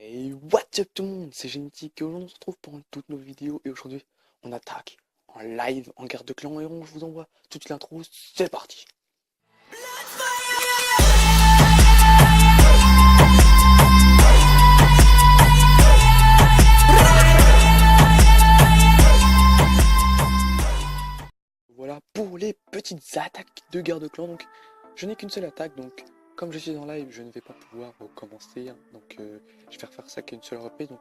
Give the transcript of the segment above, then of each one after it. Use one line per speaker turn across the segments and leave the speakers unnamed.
Et what's up tout le monde, c'est Génétique et aujourd'hui on se retrouve pour une toute nouvelle vidéo et aujourd'hui on attaque en live en guerre de clans et je vous envoie toute l'intro, c'est parti. Voilà pour les petites attaques de guerre de clans, donc je n'ai qu'une seule attaque, donc comme je suis en live je ne vais pas pouvoir commencer, hein. Donc je vais refaire ça qu'une seule reprise, donc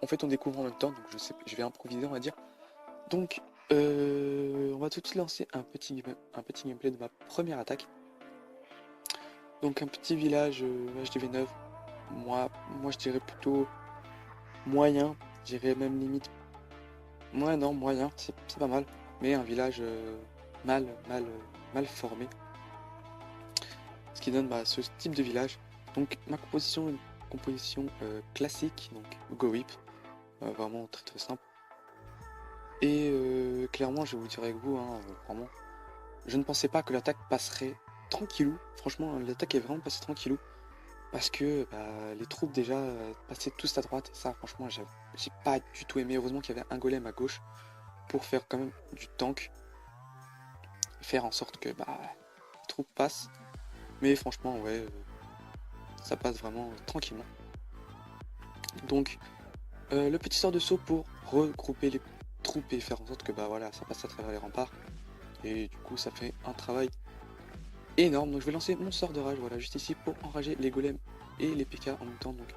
en fait on découvre en même temps, donc je vais improviser on va dire. Donc, on va tout de suite lancer un petit gameplay de ma première attaque. Donc un petit village HDV9, moi je dirais plutôt moyen, je dirais même limite, non moyen, c'est pas mal, mais un village mal formé, ce qui donne ce type de village. Donc ma composition est une composition classique, donc Go Whip, vraiment très très simple. Et clairement je vais vous dire avec vous, hein, vraiment. Je ne pensais pas que l'attaque passerait tranquillou. Franchement, l'attaque est vraiment passée tranquillou. Parce que les troupes déjà passaient tous à droite. Et ça, franchement, j'ai pas du tout aimé. Heureusement qu'il y avait un golem à gauche pour faire quand même du tank. Faire en sorte que les troupes passent. Mais franchement, ouais, ça passe vraiment tranquillement. Donc, le petit sort de saut pour regrouper les troupes et faire en sorte que voilà, ça passe à travers les remparts. Et du coup, ça fait un travail énorme. Donc je vais lancer mon sort de rage, voilà, juste ici pour enrager les golems et les PK en même temps. Donc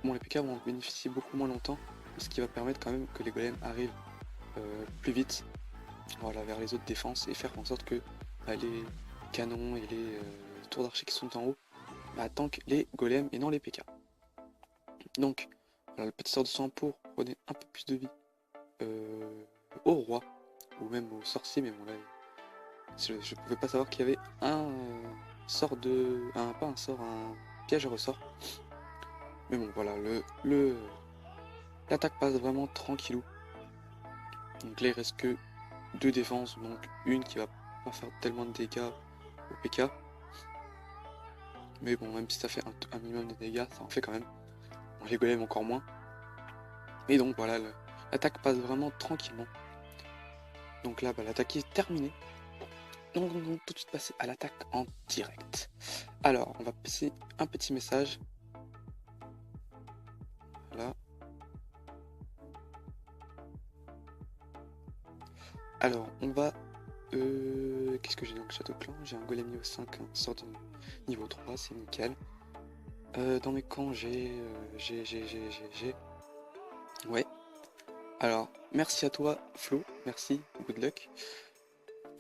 bon, les PK vont en bénéficier beaucoup moins longtemps, ce qui va permettre quand même que les golems arrivent plus vite, voilà, vers les autres défenses et faire en sorte que les canons et les tours d'archers qui sont en haut tankent les golems et non les PK. Donc voilà, le petit sort de soin pour redonner un peu plus de vie au roi ou même au sorcier, mais bon là je pouvais pas savoir qu'il y avait un sort de... pas un sort, un piège à ressort. Mais bon voilà, l'attaque passe vraiment tranquillou. Donc là il reste que deux défenses, donc une qui va pas faire tellement de dégâts au PK. Mais bon, même si ça fait un minimum de dégâts, ça en fait quand même. Bon, les golems encore moins. Et donc voilà, l'attaque passe vraiment tranquillement. Donc là, l'attaque est terminée. Donc on va tout de suite passer à l'attaque en direct. Alors, on va passer un petit message. Voilà. Alors, on va... qu'est-ce que j'ai dans le château clan? J'ai un golem niveau 5, un sort de niveau 3, c'est nickel. Dans mes camps, j'ai... Ouais. Alors, merci à toi, Flo. Merci, good luck.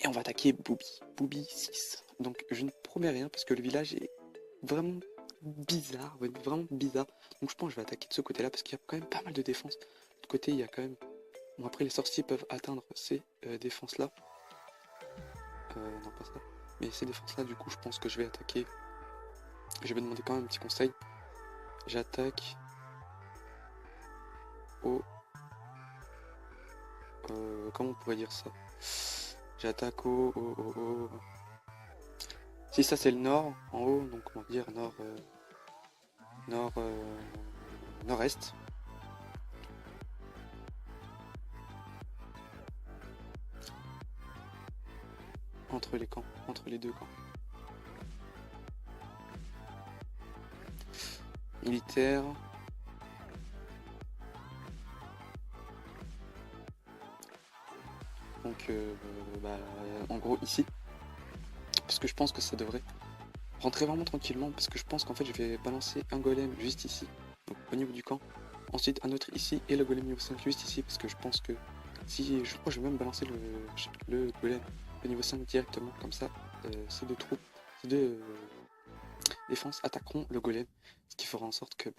Et on va attaquer Booby. Booby 6. Donc, je ne promets rien parce que le village est vraiment bizarre. Vraiment bizarre. Donc, je pense que je vais attaquer de ce côté-là parce qu'il y a quand même pas mal de défense. De l'autre côté, il y a quand même... Bon, après, les sorciers peuvent atteindre ces défenses-là. Non, pas ça. Mais ces défenses-là, du coup, je pense que je vais attaquer. Je vais demander quand même un petit conseil. J'attaque au... comment on pourrait dire ça? J'attaque au... Si ça c'est le nord, en haut, donc on va dire nord-est. Entre les camps, entre les deux camps. Militaire. Donc en gros ici. Parce que je pense que ça devrait rentrer vraiment tranquillement. Parce que je pense qu'en fait je vais balancer un golem juste ici. Donc au niveau du camp. Ensuite un autre ici et le golem niveau 5 juste ici. Parce que je pense que si je crois que je vais même balancer le golem de niveau 5 directement. Comme ça ces deux troupes, ces deux défenses attaqueront le golem. Ce qui fera en sorte que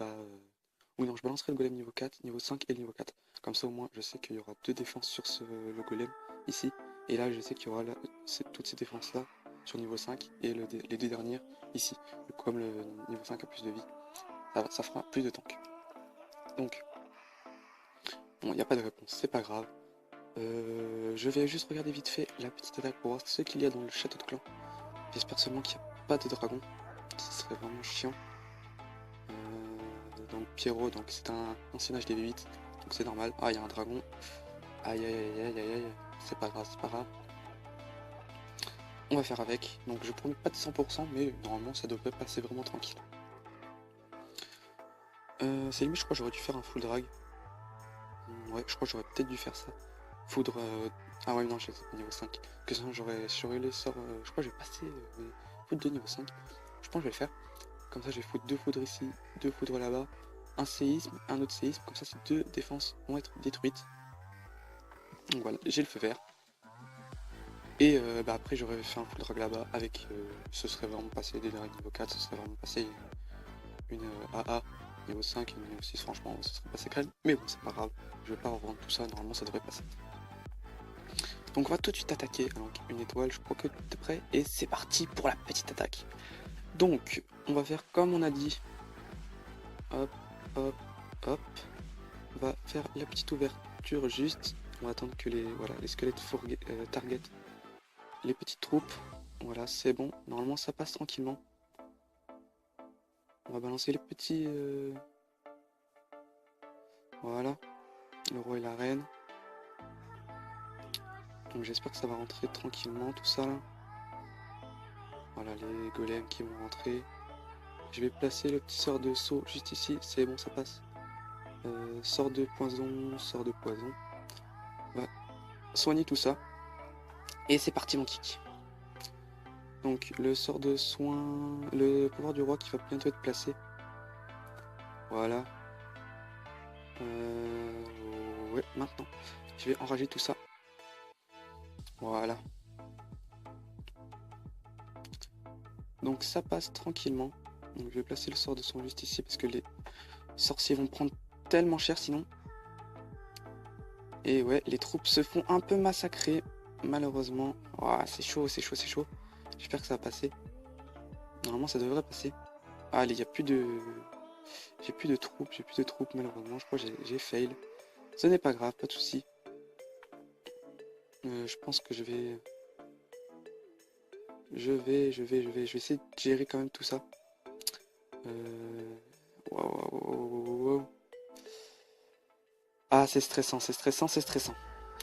oui non, je balancerai le golem niveau 4, niveau 5 et le niveau 4. Comme ça au moins je sais qu'il y aura deux défenses sur le golem ici. Et là je sais qu'il y aura toutes ces défenses là sur niveau 5 et les deux dernières ici. Comme le niveau 5 a plus de vie, ça fera plus de tank. Donc, bon, il n'y a pas de réponse, c'est pas grave. Je vais juste regarder vite fait la petite attaque pour voir ce qu'il y a dans le château de clan. J'espère seulement qu'il n'y a pas de dragon, ce serait vraiment chiant. donc Pierrot, donc c'est un ancien HD8, donc c'est normal. Ah, il y a un dragon. Aïe aïe aïe aïe aïe aïe, c'est pas grave, c'est pas grave. On va faire avec, donc je promets pas de 100%, mais normalement ça devrait passer vraiment tranquille. C'est limite, je crois que j'aurais dû faire un full drag. Ouais, je crois que j'aurais peut-être dû faire ça. Foudre. Ah ouais, non, je sais pas, niveau 5. Que sinon j'aurais les sorts. Je crois que je vais passer mes foudres de niveau 5. Je pense que je vais le faire. Comme ça, je vais foutre 2 foudres ici, 2 foudres là-bas, un séisme, un autre séisme. Comme ça, ces 2 défenses vont être détruites. Donc voilà, j'ai le feu vert. Et après, j'aurais fait un full drag là-bas avec. Ce serait vraiment passé des drags niveau 4, ce serait vraiment passé une AA. Niveau 5 et niveau 6, franchement, ça serait passé crème. Mais bon, c'est pas grave. Je vais pas revendre tout ça. Normalement, ça devrait passer. Donc, on va tout de suite attaquer. Donc, une étoile, je crois que tout est prêt. Et c'est parti pour la petite attaque. Donc, on va faire comme on a dit. Hop, hop, hop. On va faire la petite ouverture juste. On va attendre que les squelettes target les petites troupes. Voilà, c'est bon. Normalement, ça passe tranquillement. On va balancer les petits... Voilà. Le roi et la reine. Donc j'espère que ça va rentrer tranquillement, tout ça là. Voilà, les golems qui vont rentrer. Je vais placer le petit sort de saut juste ici. C'est bon, ça passe. Sort de poison, sort de poison. On va soigner tout ça. Et c'est parti mon kick. Donc le sort de soin, le pouvoir du roi qui va bientôt être placé. Voilà. Ouais, maintenant. Je vais enrager tout ça. Voilà. Donc ça passe tranquillement. Donc je vais placer le sort de soin juste ici parce que les sorciers vont prendre tellement cher sinon. Et ouais, les troupes se font un peu massacrer. Malheureusement. Oh, c'est chaud, c'est chaud, c'est chaud. J'espère que ça va passer. Normalement ça devrait passer. Ah, allez, il n'y a plus de... J'ai plus de troupes, malheureusement. Je crois que j'ai fail. Ce n'est pas grave, pas de soucis. Je pense que je vais essayer de gérer quand même tout ça. Wow. Ah, c'est stressant, c'est stressant, c'est stressant.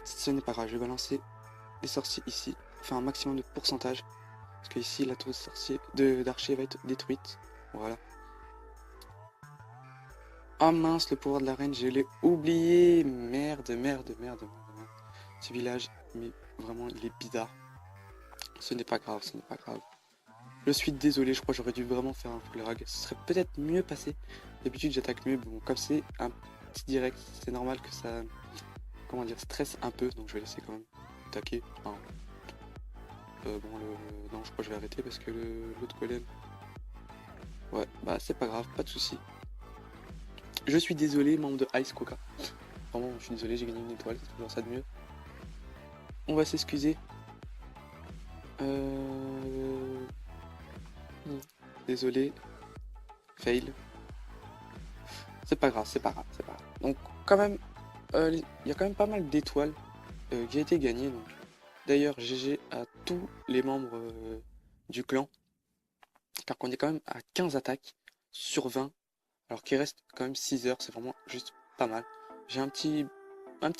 Ce n'est pas grave, je vais balancer les sorciers ici. Faire un maximum de pourcentage. Parce que ici, la tour d'archer va être détruite. Voilà. Ah mince, le pouvoir de la reine, je l'ai oublié. Merde. Ce village, mais vraiment, il est bizarre. Ce n'est pas grave, ce n'est pas grave. Je suis désolé, je crois que j'aurais dû vraiment faire un full drag. Ce serait peut-être mieux passé. D'habitude, j'attaque mieux. Bon, comme c'est un petit direct, c'est normal que ça, comment dire, stresse un peu. Donc je vais laisser quand même attaquer. Enfin, non, je crois que je vais arrêter parce que l'autre golem... Ouais, bah c'est pas grave, pas de soucis. Je suis désolé, membre de Ice Coca. Vraiment, je suis désolé, j'ai gagné une étoile, c'est toujours ça de mieux. On va s'excuser. Désolé. Fail. C'est pas grave, c'est pas grave. Donc, quand même, il y a quand même pas mal d'étoiles qui a été gagnées. Donc. D'ailleurs, GG à tous les membres du clan. Car qu'on est quand même à 15 attaques sur 20. Alors qu'il reste quand même 6 heures, c'est vraiment juste pas mal. J'ai un petit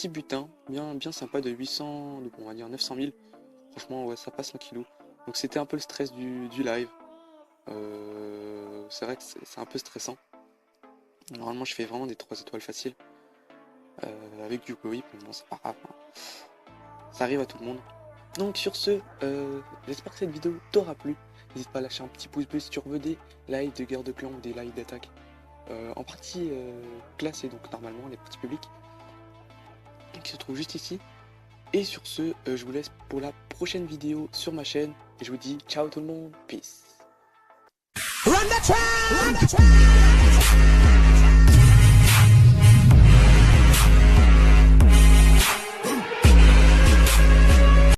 butin bien sympa de 800, on va dire 900 000. Franchement, ouais, ça passe tranquillou. Donc c'était un peu le stress du live. C'est vrai que c'est un peu stressant. Normalement, je fais vraiment des 3 étoiles faciles. Avec du go whip, mais bon, c'est pas grave. Hein. Ça arrive à tout le monde. Donc sur ce, j'espère que cette vidéo t'aura plu. N'hésite pas à lâcher un petit pouce bleu si tu veux des lives de guerre de clan ou des lives d'attaque. En partie classée, donc normalement les parties publiques qui se trouvent juste ici. Et sur ce, je vous laisse pour la prochaine vidéo sur ma chaîne et je vous dis ciao tout le monde, peace. Run the track!